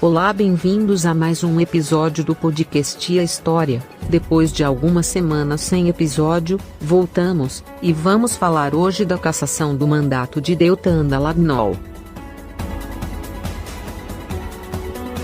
Olá, bem-vindos a mais um episódio do podcast A História. Depois de algumas semanas sem episódio, voltamos, e vamos falar hoje da cassação do mandato de Deltan Dallagnol.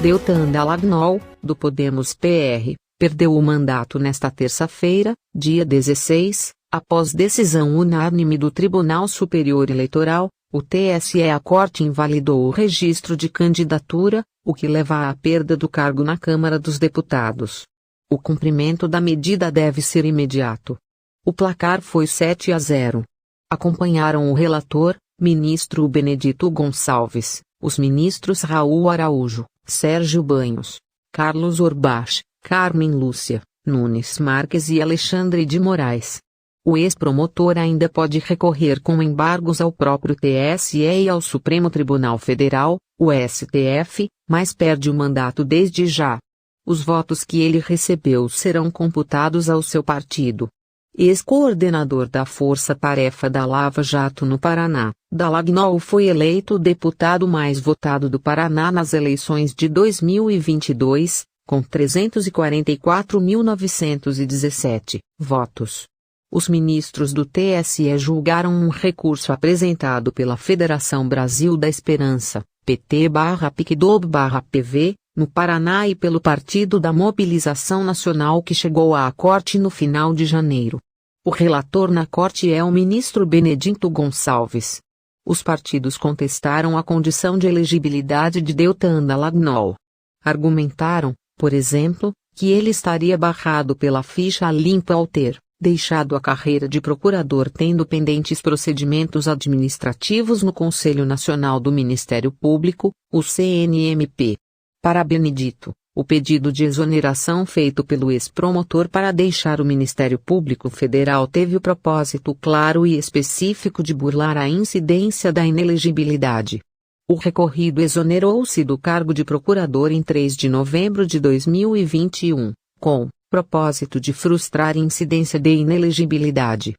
Deltan Dallagnol, do Podemos PR, perdeu o mandato nesta terça-feira, dia 16, após decisão unânime do Tribunal Superior Eleitoral, o TSE. A Corte invalidou o registro de candidatura, o que leva à perda do cargo na Câmara dos Deputados. O cumprimento da medida deve ser imediato. O placar foi 7-0. Acompanharam o relator, ministro Benedito Gonçalves, os ministros Raul Araújo, Sérgio Banhos, Carlos Orbach, Carmen Lúcia, Nunes Marques e Alexandre de Moraes. O ex-promotor ainda pode recorrer com embargos ao próprio TSE e ao Supremo Tribunal Federal, o STF, mas perde o mandato desde já. Os votos que ele recebeu serão computados ao seu partido. Ex-coordenador da Força Tarefa da Lava Jato no Paraná, Dallagnol foi eleito o deputado mais votado do Paraná nas eleições de 2022, com 344.917 votos. Os ministros do TSE julgaram um recurso apresentado pela Federação Brasil da Esperança, PT/PICDOB/PV, no Paraná e pelo Partido da Mobilização Nacional que chegou à Corte no final de janeiro. O relator na Corte é o ministro Benedito Gonçalves. Os partidos contestaram a condição de elegibilidade de Deltan Dallagnol. Argumentaram, por exemplo, que ele estaria barrado pela ficha limpa ao ter deixado a carreira de procurador tendo pendentes procedimentos administrativos no Conselho Nacional do Ministério Público, o CNMP. Para Benedito, o pedido de exoneração feito pelo ex-promotor para deixar o Ministério Público Federal teve o propósito claro e específico de burlar a incidência da inelegibilidade. O recorrido exonerou-se do cargo de procurador em 3 de novembro de 2021, com propósito de frustrar incidência de inelegibilidade.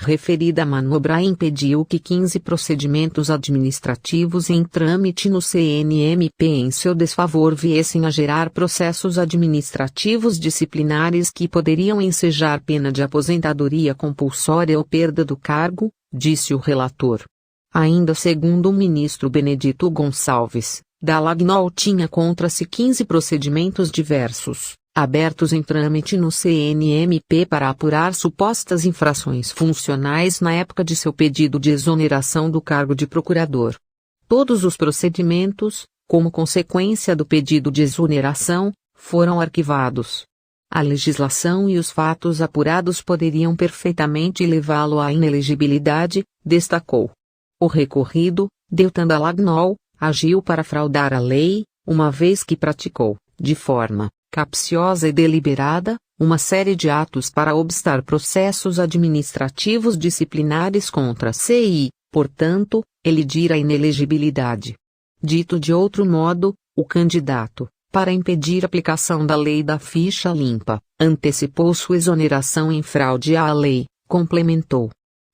Referida manobra impediu que 15 procedimentos administrativos em trâmite no CNMP em seu desfavor viessem a gerar processos administrativos disciplinares que poderiam ensejar pena de aposentadoria compulsória ou perda do cargo, disse o relator. Ainda segundo o ministro Benedito Gonçalves, Dallagnol tinha contra si 15 procedimentos diversos, abertos em trâmite no CNMP para apurar supostas infrações funcionais na época de seu pedido de exoneração do cargo de procurador. Todos os procedimentos, como consequência do pedido de exoneração, foram arquivados. A legislação e os fatos apurados poderiam perfeitamente levá-lo à inelegibilidade, destacou. O recorrido, Deltan Dallagnol, agiu para fraudar a lei, uma vez que praticou, de forma capciosa e deliberada, uma série de atos para obstar processos administrativos disciplinares contra a CI, portanto, elidir a inelegibilidade. Dito de outro modo, o candidato, para impedir a aplicação da lei da ficha limpa, antecipou sua exoneração em fraude à lei, complementou.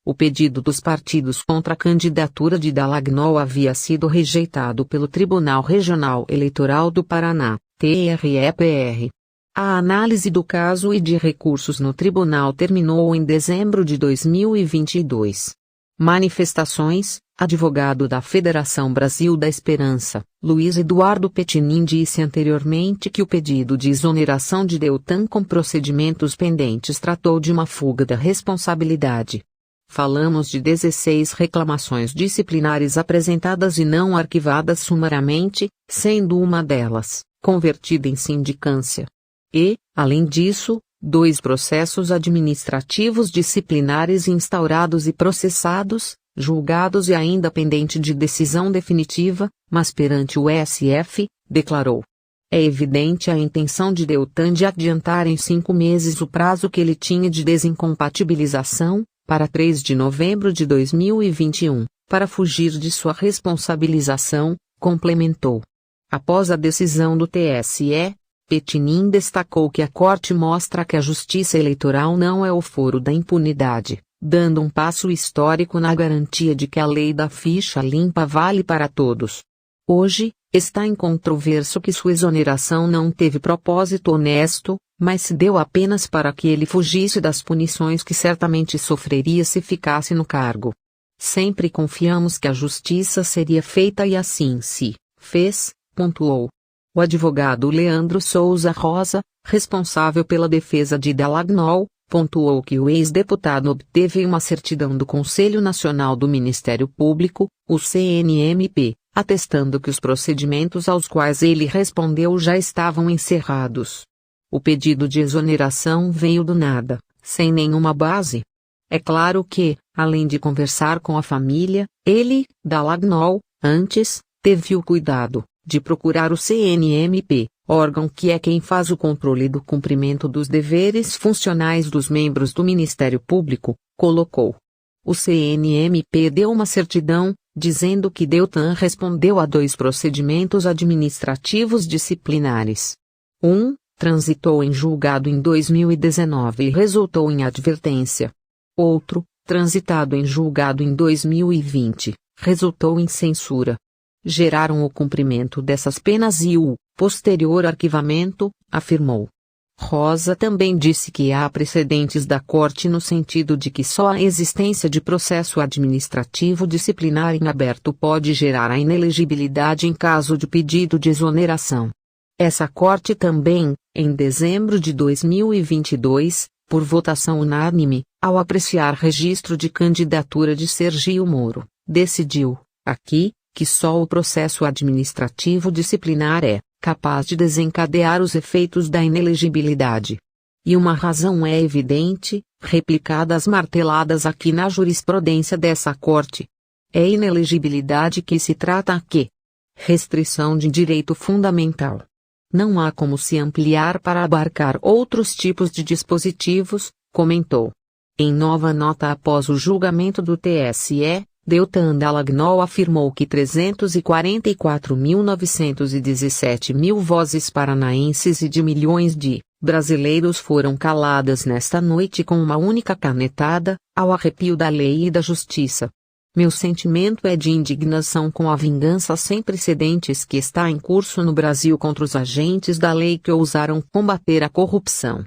O pedido dos partidos contra a candidatura de Dallagnol havia sido rejeitado pelo Tribunal Regional Eleitoral do Paraná, TRE-PR. A análise do caso e de recursos no tribunal terminou em dezembro de 2022. Manifestações. Advogado da Federação Brasil da Esperança, Luiz Eduardo Petinin disse anteriormente que o pedido de exoneração de Deltan com procedimentos pendentes tratou de uma fuga da responsabilidade. Falamos de 16 reclamações disciplinares apresentadas e não arquivadas sumariamente, sendo uma delas convertida em sindicância. E, além disso, 2 processos administrativos disciplinares instaurados e processados, julgados e ainda pendente de decisão definitiva, mas perante o SF, declarou. É evidente a intenção de Deltan de adiantar em 5 meses o prazo que ele tinha de desincompatibilização, para 3 de novembro de 2021, para fugir de sua responsabilização, complementou. Após a decisão do TSE, Petinin destacou que a Corte mostra que a Justiça Eleitoral não é o foro da impunidade, dando um passo histórico na garantia de que a lei da ficha limpa vale para todos. Hoje, está incontroverso que sua exoneração não teve propósito honesto, mas se deu apenas para que ele fugisse das punições que certamente sofreria se ficasse no cargo. Sempre confiamos que a justiça seria feita e assim se fez, pontuou. O advogado Leandro Souza Rosa, responsável pela defesa de Dallagnol, pontuou que o ex-deputado obteve uma certidão do Conselho Nacional do Ministério Público, o CNMP, atestando que os procedimentos aos quais ele respondeu já estavam encerrados. O pedido de exoneração veio do nada, sem nenhuma base. É claro que, além de conversar com a família, ele, Dallagnol, antes, teve o cuidado de procurar o CNMP, órgão que é quem faz o controle do cumprimento dos deveres funcionais dos membros do Ministério Público, colocou. O CNMP deu uma certidão, dizendo que Deltan respondeu a 2 procedimentos administrativos disciplinares. Transitou em julgado em 2019 e resultou em advertência. Outro, transitado em julgado em 2020, resultou em censura. Geraram o cumprimento dessas penas e o posterior arquivamento, afirmou. Rosa também disse que há precedentes da Corte no sentido de que só a existência de processo administrativo disciplinar em aberto pode gerar a inelegibilidade em caso de pedido de exoneração. Essa Corte também, em dezembro de 2022, por votação unânime, ao apreciar registro de candidatura de Sergio Moro, decidiu, aqui, que só o processo administrativo disciplinar é capaz de desencadear os efeitos da inelegibilidade. E uma razão é evidente, replicada às marteladas aqui na jurisprudência dessa Corte. É inelegibilidade que se trata aqui. Restrição de direito fundamental. Não há como se ampliar para abarcar outros tipos de dispositivos, comentou. Em nova nota após o julgamento do TSE, Deltan Dallagnol afirmou que 344.917 vozes paranaenses e de milhões de brasileiros foram caladas nesta noite com uma única canetada, ao arrepio da lei e da justiça. Meu sentimento é de indignação com a vingança sem precedentes que está em curso no Brasil contra os agentes da lei que ousaram combater a corrupção.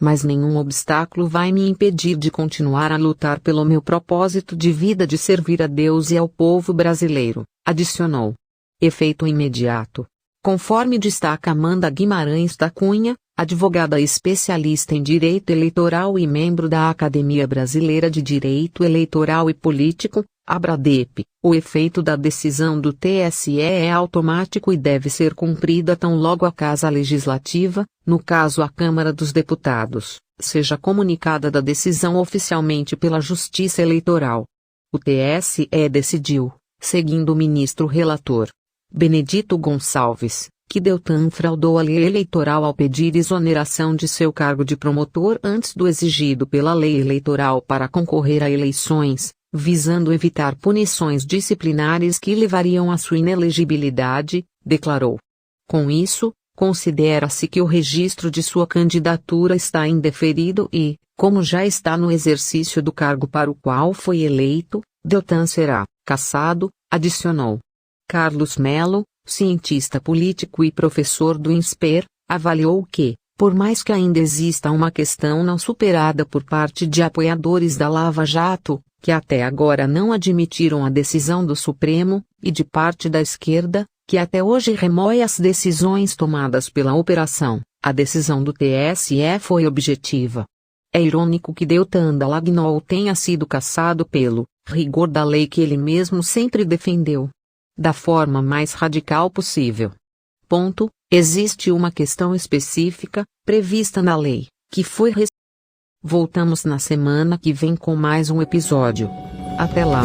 Mas nenhum obstáculo vai me impedir de continuar a lutar pelo meu propósito de vida de servir a Deus e ao povo brasileiro, adicionou. Efeito imediato. Conforme destaca Amanda Guimarães da Cunha, advogada especialista em direito eleitoral e membro da Academia Brasileira de Direito Eleitoral e Político, ABRADEP, o efeito da decisão do TSE é automático e deve ser cumprida tão logo a Casa Legislativa, no caso a Câmara dos Deputados, seja comunicada da decisão oficialmente pela Justiça Eleitoral. O TSE decidiu, seguindo o ministro relator, Benedito Gonçalves, que Deltan fraudou a lei eleitoral ao pedir exoneração de seu cargo de promotor antes do exigido pela lei eleitoral para concorrer a eleições, visando evitar punições disciplinares que levariam à sua inelegibilidade, declarou. Com isso, considera-se que o registro de sua candidatura está indeferido e, como já está no exercício do cargo para o qual foi eleito, Deltan será cassado, adicionou. Carlos Melo, cientista político e professor do INSPER, avaliou que, por mais que ainda exista uma questão não superada por parte de apoiadores da Lava Jato, que até agora não admitiram a decisão do Supremo, e de parte da esquerda, que até hoje remoe as decisões tomadas pela operação, a decisão do TSE foi objetiva. É irônico que Deltan Dallagnol tenha sido cassado pelo rigor da lei que ele mesmo sempre defendeu. Da forma mais radical possível. Existe uma questão específica, prevista na lei, que foi Voltamos na semana que vem com mais um episódio. Até lá!